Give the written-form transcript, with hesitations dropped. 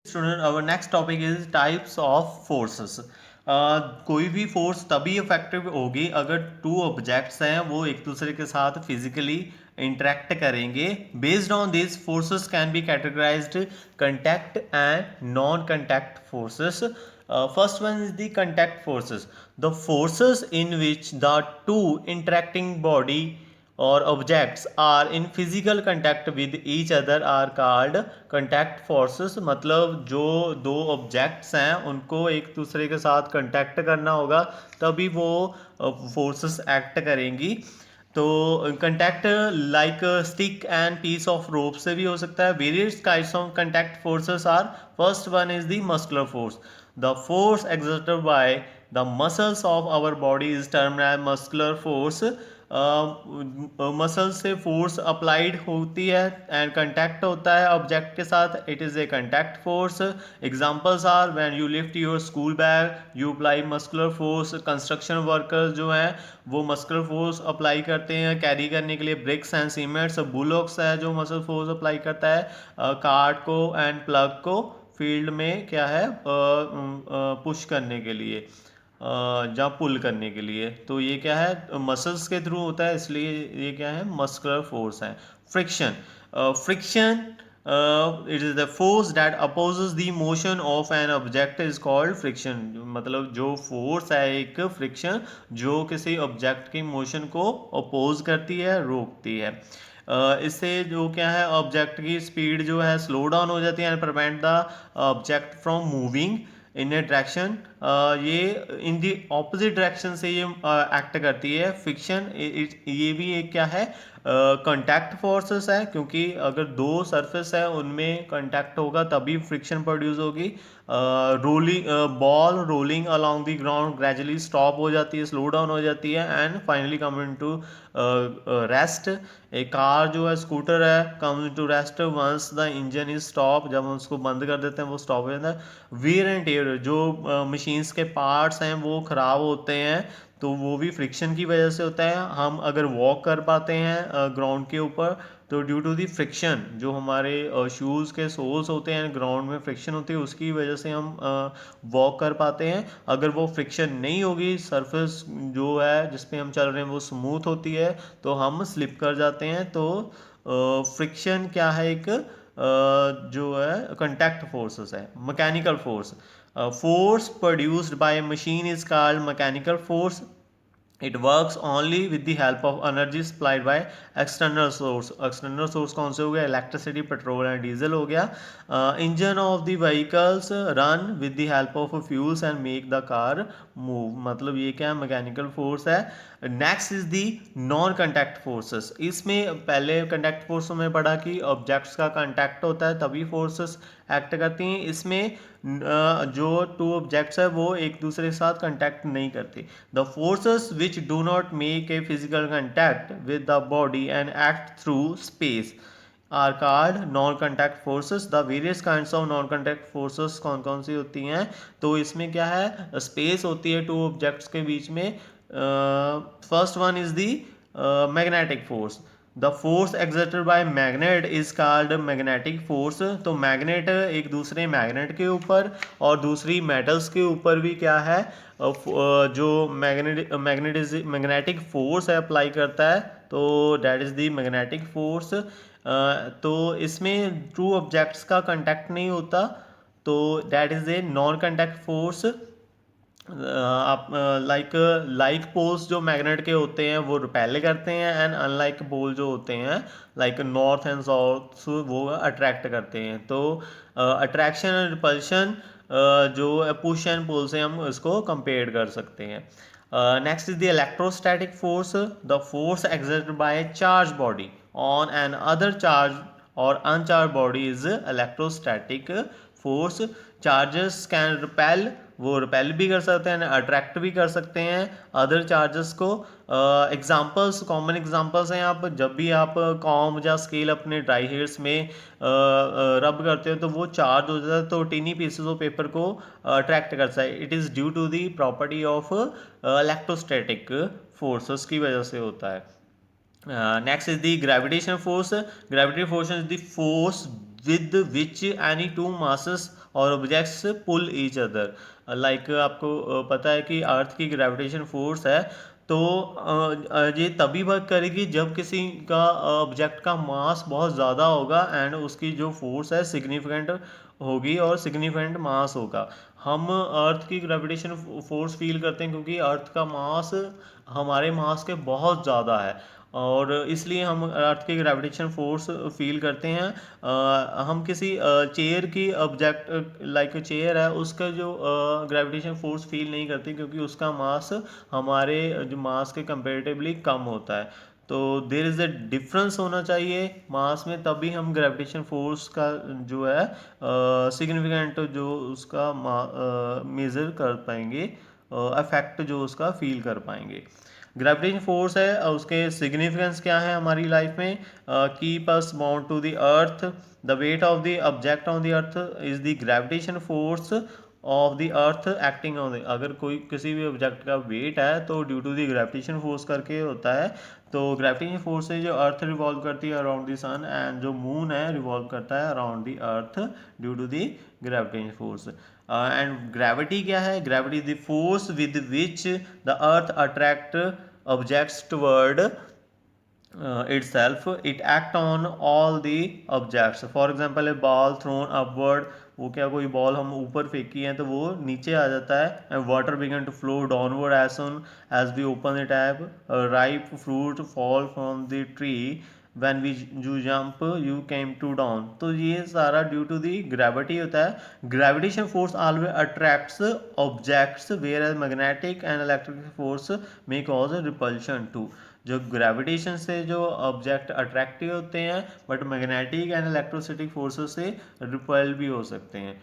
Student our next topic is types of forces. कोई भी force तभी इफेक्टिव होगी अगर टू ऑब्जेक्ट्स हैं वो एक दूसरे के साथ फिजिकली इंटरेक्ट करेंगे. Based on this forces can be categorised contact and non contact forces. First one is the contact forces. The forces in which the two interacting body or objects are in physical contact with each other are called contact forces. मतलब जो दो objects हैं उनको एक दूसरे के साथ contact करना होगा तभी वो forces act करेंगी. तो contact like stick and piece of rope से भी हो सकता है. Various kinds of contact forces are. First one is the muscular force. The force exerted by the muscles of our body is termed as muscular force. Muscle से force applied होती है and contact होता है object के साथ. It is a contact force. Examples are when you lift your school bag you apply muscular force. Construction workers जो हैं वो मस्कुलर फोर्स अप्लाई करते हैं कैरी करने के लिए ब्रिक्स एंड सीमेंट्स. बुलॉक्स है जो मसल फोर्स अप्लाई करता है कार्ट को एंड प्लग को फील्ड में क्या है पुश करने के लिए जहाँ पुल करने के लिए. तो ये क्या है मसल्स के थ्रू होता है इसलिए ये क्या है मस्कुलर फोर्स है. Friction. Friction it is the force that opposes the motion of an object is called friction. मतलब जो फोर्स है एक फ्रिक्शन जो किसी ऑब्जेक्ट की मोशन को अपोज करती है रोकती है. इससे जो क्या है ऑब्जेक्ट की स्पीड जो है स्लो डाउन हो जाती है and prevent the object from moving in A direction. ये इन दी ऑपोजिट डायरेक्शन से ये एक्ट करती है. फ्रिक्शन ये भी एक क्या है कंटैक्ट फोर्सेस है क्योंकि अगर दो सरफेस है उनमें कंटैक्ट होगा तभी फ्रिक्शन प्रोड्यूस होगी. Rolling ball rolling along the ground gradually stop हो जाती है स्लो डाउन हो जाती है and finally come into rest. A car जो है स्कूटर है come into rest once the engine is stop. जब हम उसको बंद कर देते हैं वो स्टॉप हो जाता है. वीयर एंड टेयर जो मशीन्स के पार्ट्स हैं वो ख़राब होते हैं तो वो भी फ्रिक्शन की वजह से होता है. हम अगर वॉक कर पाते हैं ग्राउंड के ऊपर तो ड्यू टू दी फ्रिक्शन जो हमारे शूज़ के सोल्स होते हैं ग्राउंड में फ्रिक्शन होती है उसकी वजह से हम वॉक कर पाते हैं. अगर वो फ्रिक्शन नहीं होगी सरफेस जो है जिस पे हम चल रहे हैं वो स्मूथ होती है तो हम स्लिप कर जाते हैं. तो फ्रिक्शन क्या है एक जो है कंटैक्ट फोर्सेस है. Mechanical force. Force produced by a machine is called mechanical force. It works only with the help of energy supplied by external source. External source कौन से हो गया इलेक्ट्रिसिटी पेट्रोल एंड डीजल हो गया. Engine of the vehicles run with the help of fuels and make the car move. मतलब ये क्या mechanical force है. Next is the non contact forces. इसमें पहले कंटैक्ट फोर्स में पढ़ा कि ऑब्जेक्ट्स का कंटैक्ट होता है तभी फोर्सेस एक्ट करती हैं. इसमें जो टू ऑब्जेक्ट्स है वो एक दूसरे के साथ कंटैक्ट नहीं करती. The forces which do not make a physical contact with the body and act through space are called non contact forces. The various kinds of non contact forces कौन कौन सी होती हैं तो इसमें क्या है स्पेस होती है टू ऑब्जेक्ट्स के बीच में. First one is the magnetic force. The force exerted bye magnet is called magnetic force. तो मैग्नेट एक दूसरे मैग्नेट के ऊपर और दूसरी मेटल्स के ऊपर भी क्या है जो मैग्नेटिक फोर्स है अप्लाई करता है तो that is the magnetic force. तो इसमें टू ऑब्जेक्ट्स का कंटैक्ट नहीं होता तो that is a non contact force. आप लाइक पोल्स जो मैग्नेट के होते हैं वो रिपेल करते हैं एंड अनलाइक पोल जो होते हैं लाइक नॉर्थ एंड साउथ वो अट्रैक्ट करते हैं. तो अट्रैक्शन एंड रिपल्शन जो पुश एंड पुल से हम इसको कंपेयर कर सकते हैं. Next is the electrostatic force. The force exerted by charge body on an other charge और uncharge body is electrostatic force. Charges can repel वो रिपेल भी कर सकते हैं अट्रैक्ट भी कर सकते हैं अदर चार्जेस को. एग्जांपल्स कॉमन एग्जांपल्स हैं आप जब भी आप कॉम या स्केल अपने ड्राई हेयर्स में रब करते हो तो वो चार्ज हो जाता है तो टिनी पीसेस ऑफ पेपर को अट्रैक्ट करता है. It is due to the property of electrostatic forces की वजह से होता है. Next is the gravitational force. Gravitational force is the force with which any two masses और ऑब्जेक्ट्स पुल ईच अदर। लाइक आपको पता है कि अर्थ की ग्रेविटेशन फोर्स है, तो ये तभी वर्क करेगी जब किसी का ऑब्जेक्ट का मास बहुत ज़्यादा होगा एंड उसकी जो फोर्स है सिग्निफिकेंट होगी और सिग्निफिकेंट मास होगा। हम अर्थ की ग्रेविटेशन फोर्स फील करते हैं क्योंकि अर्थ का मास हमारे मास के बहुत ज़्यादा है, और इसलिए हम अर्थ की ग्रेविटेशन फोर्स फील करते हैं। हम किसी चेयर की ऑब्जेक्ट लाइक चेयर है उसका जो ग्रेविटेशन फोर्स फील नहीं करते क्योंकि उसका मास हमारे जो मास के कंपेरेटिवली कम होता है। तो देर इज़ अ डिफरेंस होना चाहिए मास में, तभी हम ग्रेविटेशन फोर्स का जो है सिग्निफिकेंट जो उसका मेज़र कर पाएंगे, अफेक्ट जो उसका फील कर पाएंगे। ग्रेविटेशन फोर्स है उसके सिग्निफिकेंस क्या है हमारी लाइफ में? Keep us bound to the earth, the weight of the object on the earth is the gravitation force of the earth acting on the. अगर कोई किसी भी ऑब्जेक्ट का वेट है तो due to the gravitation force करके होता है। तो ग्रेविटेशन फोर्स से जो अर्थ रिवॉल्व करती है अराउंड द सन, एंड जो मून है रिवॉल्व करता है around the earth due to the gravitation force. And gravity क्या है? Gravity the force with which the earth attract objects toward itself. It act on all the objects. For example, a ball thrown upward, वो क्या कोई ball हम ऊपर फेंकी है तो वो नीचे आ जाता है। and water began to flow downward as soon as we open the tap. A ripe fruit fall from the tree when we you jump you came to down। तो ये सारा ड्यू टू दी ग्रेविटी होता है। Gravitation force always attracts objects whereas magnetic and electric force may cause repulsion too. जो gravitation से जो object attractive होते हैं but magnetic and electrostatic forces से रिपेल भी हो सकते हैं।